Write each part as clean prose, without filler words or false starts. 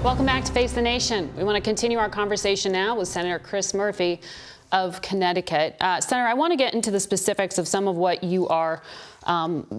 Welcome back to Face the Nation. We want to continue our conversation now with Senator Chris Murphy of Connecticut. Senator, I want to get into the specifics of some of what you are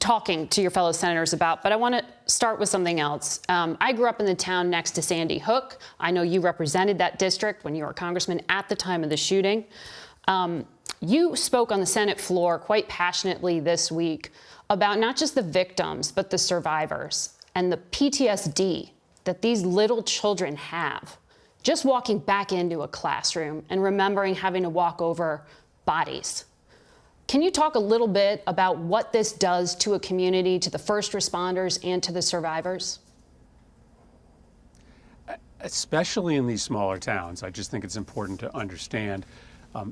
talking to your fellow senators about, but I want to start with something else. I grew up in the town next to Sandy Hook. I know you represented that district when you were a congressman at the time of the shooting. You spoke on the Senate floor quite passionately this week about not just the victims, but the survivors and the PTSD that these little children have just walking back into a classroom and remembering having to walk over bodies. Can you talk a little bit about what this does to a community, to the first responders, and to the survivors? Especially in these smaller towns, I just think it's important to understand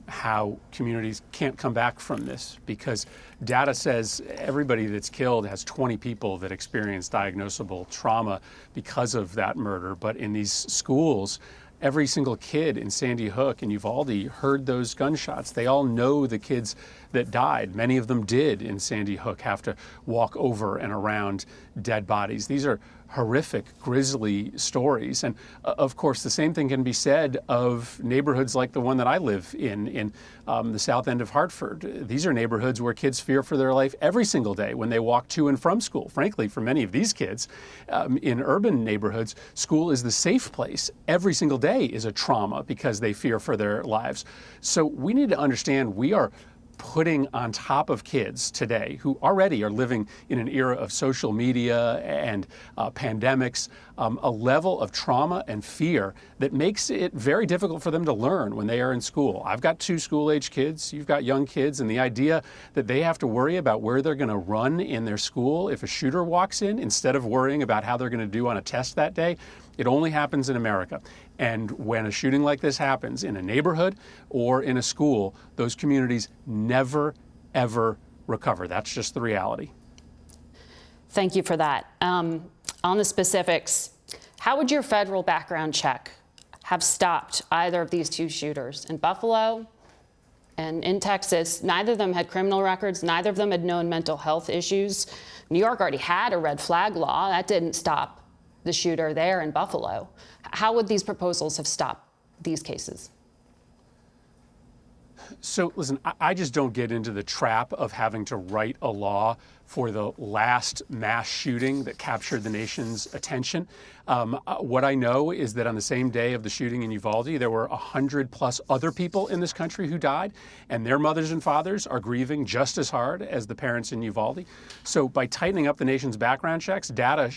how communities can't come back from this, because data says everybody that's killed has 20 people that experience diagnosable trauma because of that murder. But in these schools, every single kid in Sandy Hook and Uvalde heard those gunshots. They all know the kids that died. Many of them did in Sandy Hook have to walk over and around dead bodies. These are horrific, grisly stories. And of course, the same thing can be said of neighborhoods like the one that I live in the south end of Hartford. These are neighborhoods where kids fear for their life every single day when they walk to and from school. Frankly, for many of these kids in urban neighborhoods, school is the safe place. Every single day is a trauma because they fear for their lives. So we need to understand we are putting on top of kids today who already are living in an era of social media and pandemics, a level of trauma and fear that makes it very difficult for them to learn when they are in school. I've got 2 school-age kids, you've got young kids, and the idea that they have to worry about where they're going to run in their school if a shooter walks in, instead of worrying about how they're going to do on a test that day, it only happens in America. And when a shooting like this happens in a neighborhood or in a school, those communities never, ever recover. That's just the reality. Thank you for that. On the specifics, how would your federal background check have stopped either of these 2 shooters? In Buffalo and in Texas, neither of them had criminal records. Neither of them had known mental health issues. New York already had a red flag law. That didn't stop the shooter there in Buffalo. How would these proposals have stopped these cases? So listen, I just don't get into the trap of having to write a law for the last mass shooting that captured the nation's attention. What I know is that on the same day of the shooting in Uvalde, there were 100+ other people in this country who died, and their mothers and fathers are grieving just as hard as the parents in Uvalde. So by tightening up the nation's background checks, data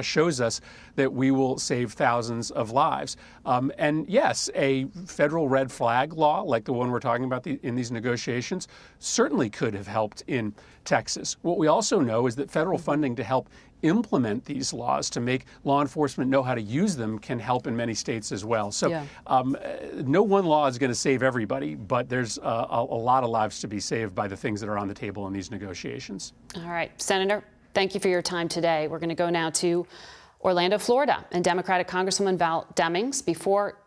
shows us that we will save thousands of lives. And yes, a federal red flag law like the one we're talking about in these negotiations certainly could have helped in Texas. What we also know is that federal funding to help implement these laws, to make law enforcement know how to use them, can help in many states as well. So no one law is going to save everybody, but there's a lot of lives to be saved by the things that are on the table in these negotiations. All right, Senator, thank you for your time today. We're going to go now to Orlando, Florida, and Democratic Congresswoman Val Demings. Before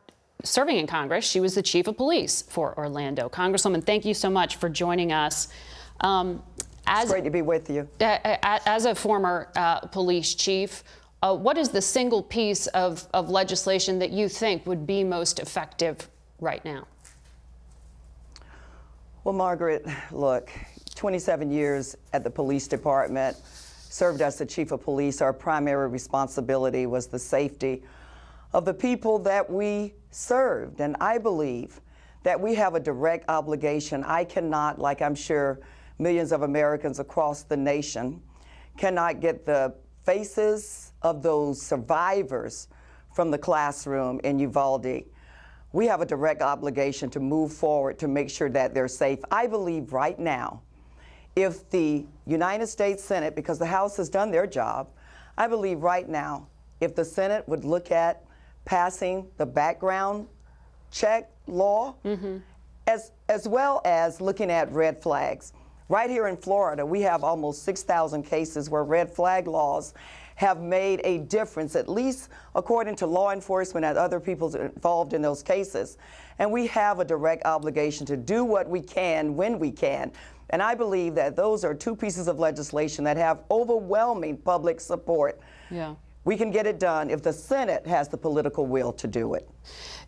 serving in Congress, she was the chief of police for Orlando. Congresswoman, thank you so much for joining us. It's great to be with you. As a former police chief, what is the single piece of legislation that you think would be most effective right now? Well, Margaret, look, 27 years at the police department, served as the chief of police. Our primary responsibility was the safety of the people that we served. And I believe that we have a direct obligation. I cannot, like I'm sure millions of Americans across the nation, cannot get the faces of those survivors from the classroom in Uvalde. We have a direct obligation to move forward to make sure that they're safe. I believe right now, if the United States Senate, because the House has done their job, I believe right now, if the Senate would look at passing the background check law, as well as looking at red flags. Right here in Florida, we have almost 6,000 cases where red flag laws have made a difference, at least according to law enforcement and other people involved in those cases. And we have a direct obligation to do what we can when we can. And I believe that those are 2 pieces of legislation that have overwhelming public support. Yeah. We can get it done if the Senate has the political will to do it.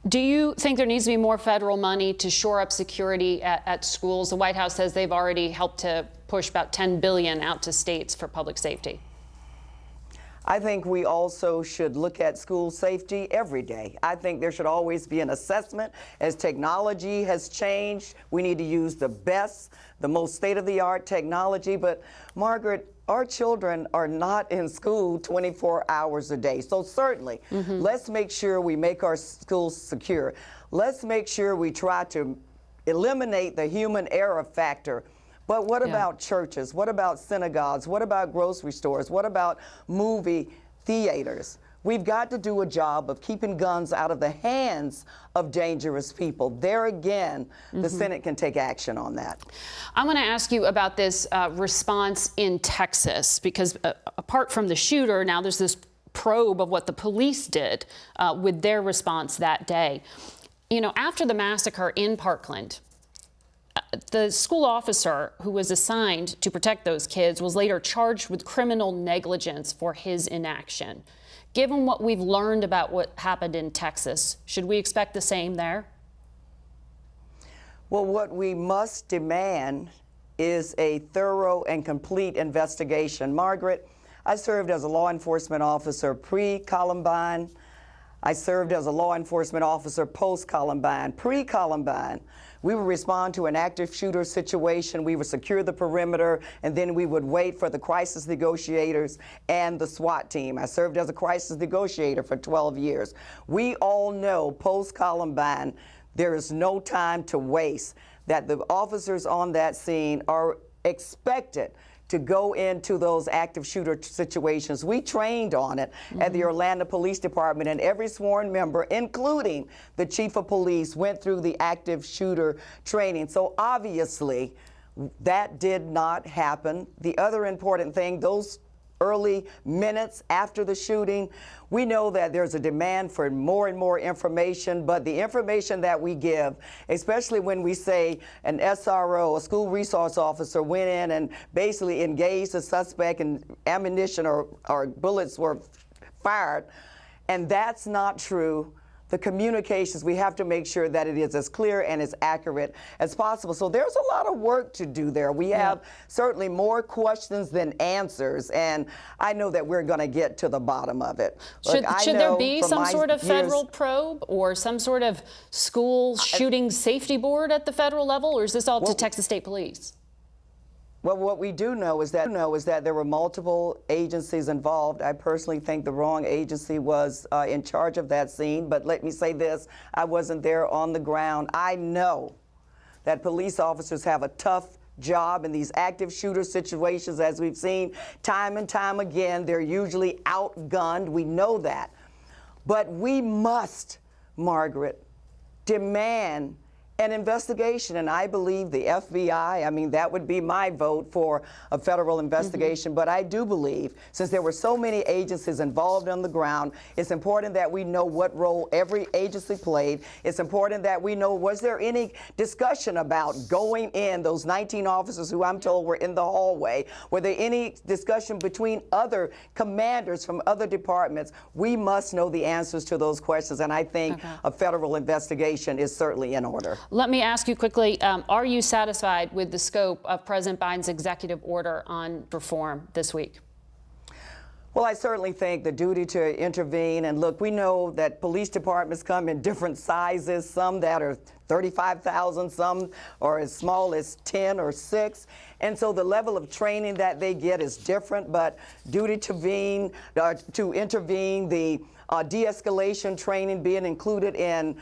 Do you think there needs to be more federal money to shore up security at schools? The White House says they've already helped to push about $10 billion out to states for public safety. I think we also should look at school safety every day. I think there should always be an assessment. As technology has changed, we need to use the best, the most state-of-the-art technology. But Margaret, our children are not in school 24 hours a day. So certainly, let's make sure we make our schools secure. Let's make sure we try to eliminate the human error factor. But what about churches? What about synagogues? What about grocery stores? What about movie theaters? We've got to do a job of keeping guns out of the hands of dangerous people. There again, the Senate can take action on that. I want to ask you about this response in Texas, because apart from the shooter, now there's this probe of what the police did with their response that day. You know, after the massacre in Parkland, the school officer who was assigned to protect those kids was later charged with criminal negligence for his inaction. Given what we've learned about what happened in Texas, should we expect the same there? Well, what we must demand is a thorough and complete investigation. Margaret, I served as a law enforcement officer pre-Columbine. I served as a law enforcement officer post-Columbine. Pre-Columbine, we would respond to an active shooter situation, we would secure the perimeter, and then we would wait for the crisis negotiators and the SWAT team. I served as a crisis negotiator for 12 years. We all know post-Columbine, there is no time to waste, that the officers on that scene are expected to go into those active shooter situations. We trained on it at the Orlando Police Department, and every sworn member, including the chief of police, went through the active shooter training. So obviously, that did not happen. The other important thing, those early minutes after the shooting, we know that there's a demand for more and more information, but the information that we give, especially when we say an SRO, a school resource officer, went in and basically engaged the suspect and ammunition or bullets were fired, and that's not true. The communications, we have to make sure that it is as clear and as accurate as possible. So there's a lot of work to do there. We have certainly more questions than answers, and I know that we're going to get to the bottom of it. Should there be some sort of federal probe or some sort of school shooting safety board at the federal level, or is this all up to Texas State Police? Well, what we do know is that there were multiple agencies involved. I personally think the wrong agency was in charge of that scene, but let me say this, I wasn't there on the ground. I know that police officers have a tough job in these active shooter situations, as we've seen time and time again. They're usually outgunned, we know that. But we must, Margaret, demand an investigation, and I believe the FBI, I mean, that would be my vote for a federal investigation, but I do believe, since there were so many agencies involved on the ground, it's important that we know what role every agency played. It's important that we know, was there any discussion about going in, those 19 officers who I'm told were in the hallway, were there any discussion between other commanders from other departments? We must know the answers to those questions, and I think a federal investigation is certainly in order. Let me ask you quickly, are you satisfied with the scope of President Biden's executive order on reform this week? Well, I certainly think the duty to intervene, and look, we know that police departments come in different sizes, some that are 35,000, some are as small as 10 or 6. And so the level of training that they get is different, but duty to intervene, the de-escalation training being included in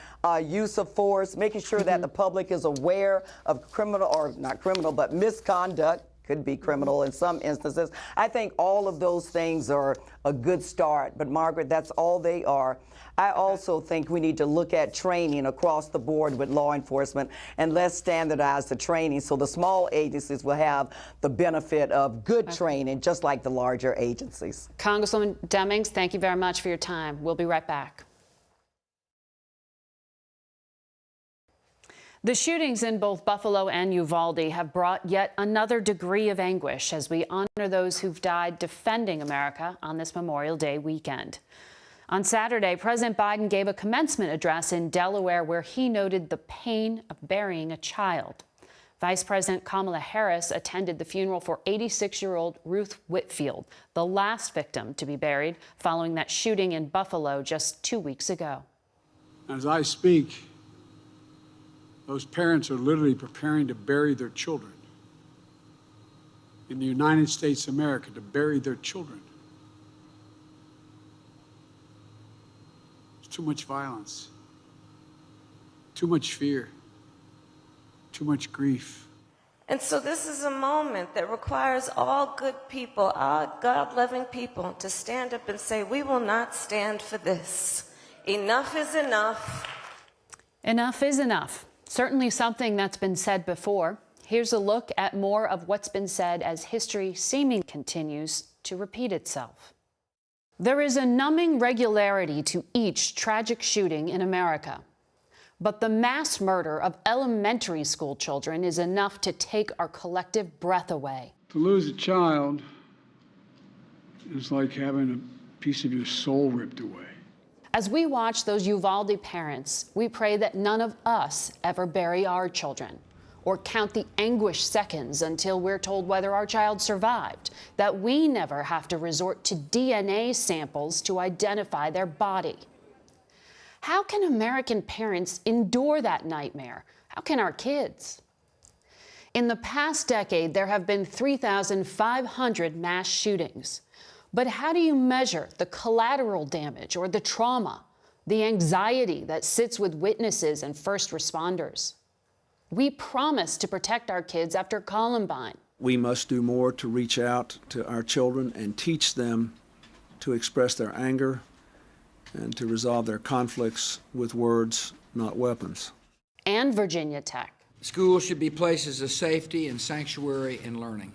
use of force, making sure that the public is aware of criminal, or not criminal, but misconduct, could be criminal in some instances. I think all of those things are a good start, but Margaret, that's all they are. I also think we need to look at training across the board with law enforcement, and let's standardize the training so the small agencies will have the benefit of good training, just like the larger agencies. Congresswoman Demings, thank you very much for your time. We'll be right back. The shootings in both Buffalo and Uvalde have brought yet another degree of anguish as we honor those who've died defending America on this Memorial Day weekend. On Saturday, President Biden gave a commencement address in Delaware where he noted the pain of burying a child. Vice President Kamala Harris attended the funeral for 86-year-old Ruth Whitfield, the last victim to be buried following that shooting in Buffalo just 2 weeks ago. As I speak, those parents are literally preparing to bury their children. In the United States of America, to bury their children. There's too much violence, too much fear, too much grief. And so this is a moment that requires all good people, all God-loving people, to stand up and say, we will not stand for this. Enough is enough. Enough is enough. Certainly something that's been said before. Here's a look at more of what's been said as history seemingly continues to repeat itself. There is a numbing regularity to each tragic shooting in America. But the mass murder of elementary school children is enough to take our collective breath away. To lose a child is like having a piece of your soul ripped away. As we watch those Uvalde parents, we pray that none of us ever bury our children or count the anguish seconds until we're told whether our child survived, that we never have to resort to DNA samples to identify their body. How can American parents endure that nightmare? How can our kids? In the past decade, there have been 3,500 mass shootings. But how do you measure the collateral damage or the trauma, the anxiety that sits with witnesses and first responders? We promised to protect our kids after Columbine. We must do more to reach out to our children and teach them to express their anger and to resolve their conflicts with words, not weapons. And Virginia Tech. Schools should be places of safety and sanctuary and learning.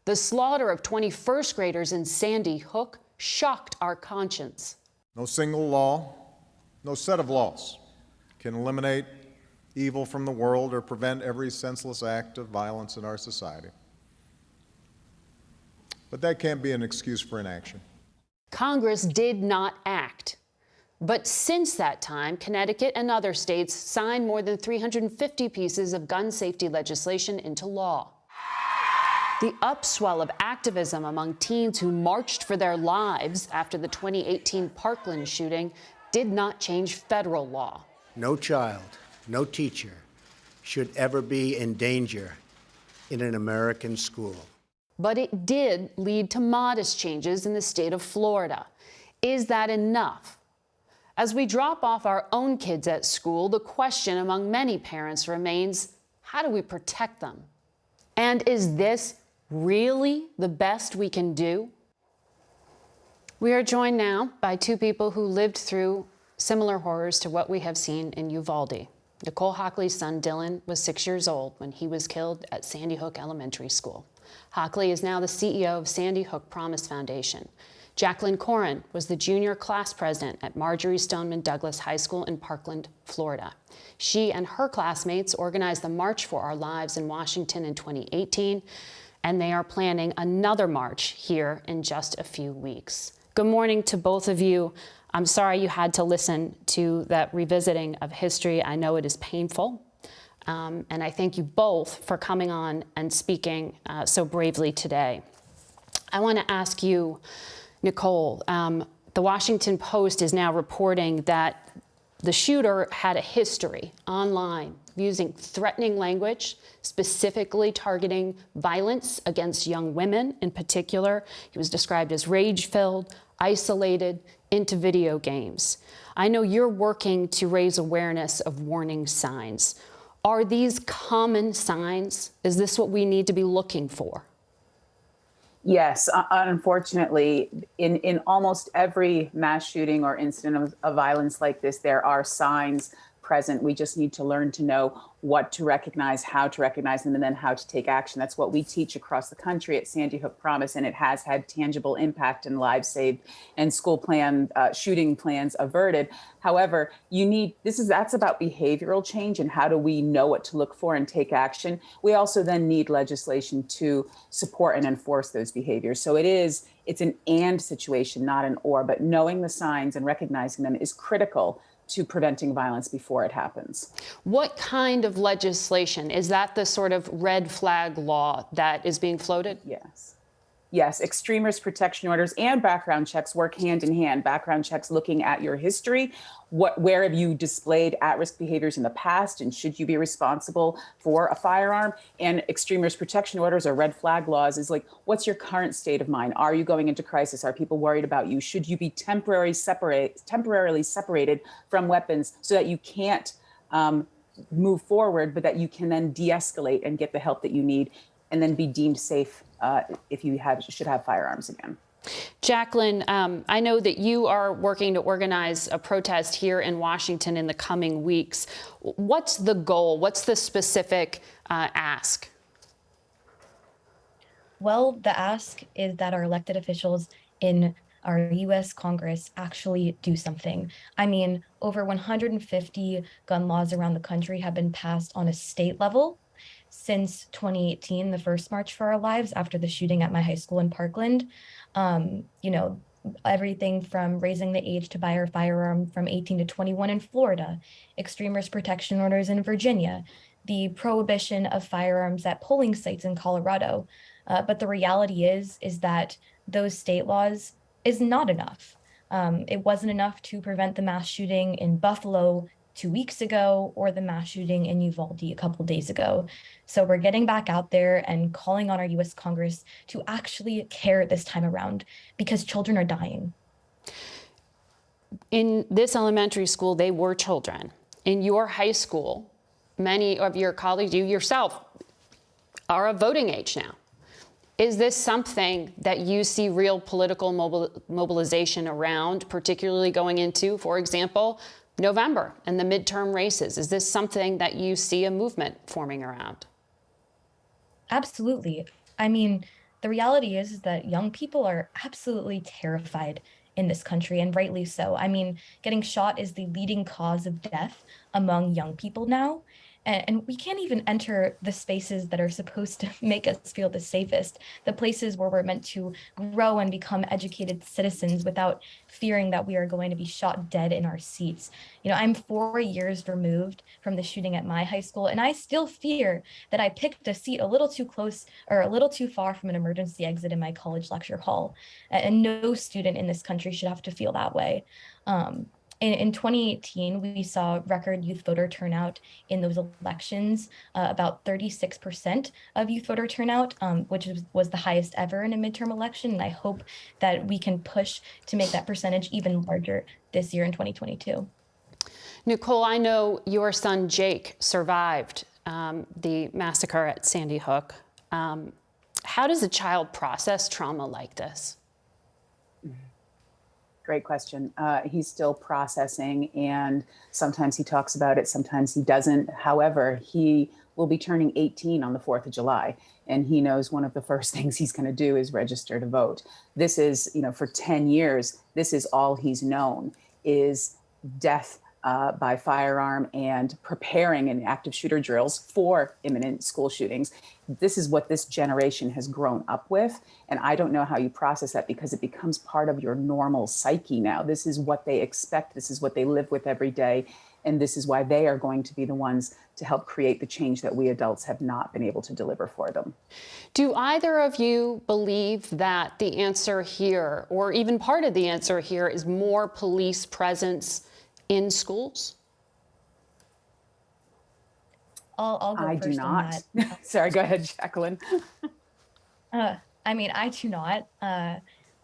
The slaughter of 21st graders in Sandy Hook shocked our conscience. No single law, no set of laws can eliminate evil from the world or prevent every senseless act of violence in our society. But that can't be an excuse for inaction. Congress did not act. But since that time, Connecticut and other states signed more than 350 pieces of gun safety legislation into law. The upswell of activism among teens who marched for their lives after the 2018 Parkland shooting did not change federal law. No child, no teacher should ever be in danger in an American school. But it did lead to modest changes in the state of Florida. Is that enough? As we drop off our own kids at school, the question among many parents remains, how do we protect them? And is this really the best we can do? We are joined now by two people who lived through similar horrors to what we have seen in Uvalde. Nicole Hockley's son Dylan was 6 years old when he was killed at Sandy Hook Elementary School. Hockley is now the CEO of Sandy Hook Promise Foundation. Jacqueline Corin was the junior class president at Marjorie Stoneman Douglas High School in Parkland, Florida. She and her classmates organized the March for Our Lives in Washington in 2018, and they are planning another march here in just a few weeks. Good morning to both of you. I'm sorry you had to listen to that revisiting of history. I know it is painful. And I thank you both for coming on and speaking so bravely today. I want to ask you, Nicole, the Washington Post is now reporting that the shooter had a history online using threatening language, specifically targeting violence against young women in particular. He was described as rage-filled, isolated, into video games. I know you're working to raise awareness of warning signs. Are these common signs? Is this what we need to be looking for? Yes, unfortunately, in almost every mass shooting or incident of violence like this, there are signs present. We just need to learn to know what to recognize, how to recognize them, and then how to take action. That's what we teach across the country at Sandy Hook Promise, and it has had tangible impact and lives saved and school plan shooting plans averted. However, that's about behavioral change and how do we know what to look for and take action. We also then need legislation to support and enforce those behaviors. So it's an and situation, not an or, but knowing the signs and recognizing them is critical to preventing violence before it happens. What kind of legislation? Is that the sort of red flag law that is being floated? Yes, extreme risk protection orders and background checks work hand in hand. Background checks looking at your history, where have you displayed at-risk behaviors in the past, and should you be responsible for a firearm? And extreme risk protection orders or red flag laws is like, what's your current state of mind? Are you going into crisis? Are people worried about you? Should you be temporarily separated from weapons so that you can't move forward, but that you can then de-escalate and get the help that you need, and then be deemed safe if you should have firearms again. Jacqueline, I know that you are working to organize a protest here in Washington in the coming weeks. What's the goal? What's the specific ask? Well, the ask is that our elected officials in our U.S. Congress actually do something. I mean, over 150 gun laws around the country have been passed on a state level since 2018, the first March for Our Lives, after the shooting at my high school in Parkland. Everything from raising the age to buy a firearm from 18 to 21 in Florida, extreme risk protection orders in Virginia, the prohibition of firearms at polling sites in Colorado. But the reality is that those state laws is not enough. It wasn't enough to prevent the mass shooting in Buffalo 2 weeks ago or the mass shooting in Uvalde a couple days ago. So we're getting back out there and calling on our U.S. Congress to actually care this time around, because children are dying. In this elementary school, they were children. In your high school, many of your colleagues, you yourself, are of voting age now. Is this something that you see real political mobilization around, particularly going into, for example, November and the midterm races? Is this something that you see a movement forming around? Absolutely. I mean, the reality is that young people are absolutely terrified in this country, and rightly so. I mean, getting shot is the leading cause of death among young people now. And we can't even enter the spaces that are supposed to make us feel the safest, the places where we're meant to grow and become educated citizens without fearing that we are going to be shot dead in our seats. I'm 4 years removed from the shooting at my high school, and I still fear that I picked a seat a little too close or a little too far from an emergency exit in my college lecture hall. And no student in this country should have to feel that way. In 2018, we saw record youth voter turnout in those elections, about 36% of youth voter turnout, which was the highest ever in a midterm election. And I hope that we can push to make that percentage even larger this year in 2022. Nicole, I know your son Jake survived the massacre at Sandy Hook. How does a child process trauma like this? Great question. He's still processing, and sometimes he talks about it, sometimes he doesn't. However, he will be turning 18 on the 4th of July, and he knows one of the first things he's going to do is register to vote. This is, for 10 years, this is all he's known, is death by firearm and preparing in active shooter drills for imminent school shootings. This is what this generation has grown up with. And I don't know how you process that, because it becomes part of your normal psyche now. This is what they expect. This is what they live with every day. And this is why they are going to be the ones to help create the change that we adults have not been able to deliver for them. Do either of you believe that the answer here, or even part of the answer here, is more police presence in schools? I'll go I first do not. on that. Sorry, go ahead, Jacqueline. I do not.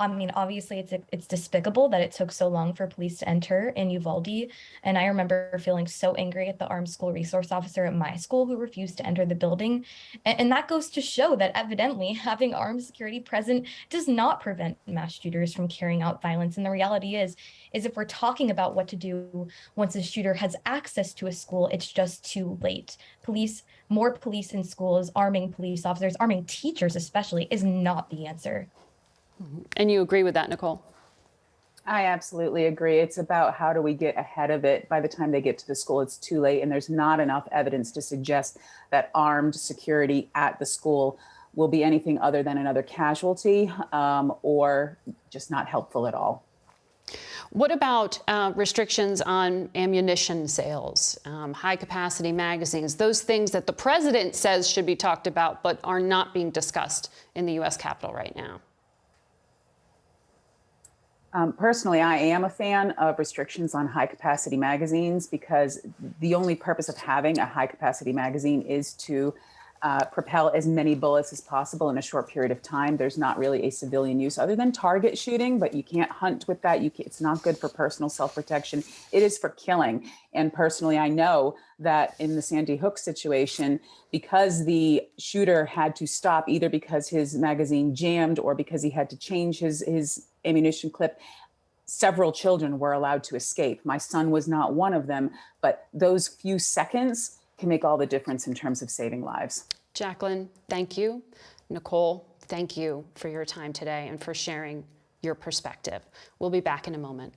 I mean, obviously, it's despicable that it took so long for police to enter in Uvalde. And I remember feeling so angry at the armed school resource officer at my school who refused to enter the building. And that goes to show that evidently having armed security present does not prevent mass shooters from carrying out violence. And the reality is if we're talking about what to do once a shooter has access to a school, it's just too late. More police in schools, arming police officers, arming teachers especially, is not the answer. And you agree with that, Nicole? I absolutely agree. It's about how do we get ahead of it. By the time they get to the school, it's too late, and there's not enough evidence to suggest that armed security at the school will be anything other than another casualty or just not helpful at all. What about restrictions on ammunition sales, high-capacity magazines, those things that the president says should be talked about but are not being discussed in the U.S. Capitol right now? Personally, I am a fan of restrictions on high-capacity magazines because the only purpose of having a high-capacity magazine is to propel as many bullets as possible in a short period of time. There's not really a civilian use other than target shooting, but you can't hunt with that. It's not good for personal self-protection. It is for killing. And personally, I know that in the Sandy Hook situation, because the shooter had to stop either because his magazine jammed or because he had to change his ammunition clip, several children were allowed to escape. My son was not one of them, but those few seconds can make all the difference in terms of saving lives. Jacqueline, thank you. Nicole, thank you for your time today and for sharing your perspective. We'll be back in a moment.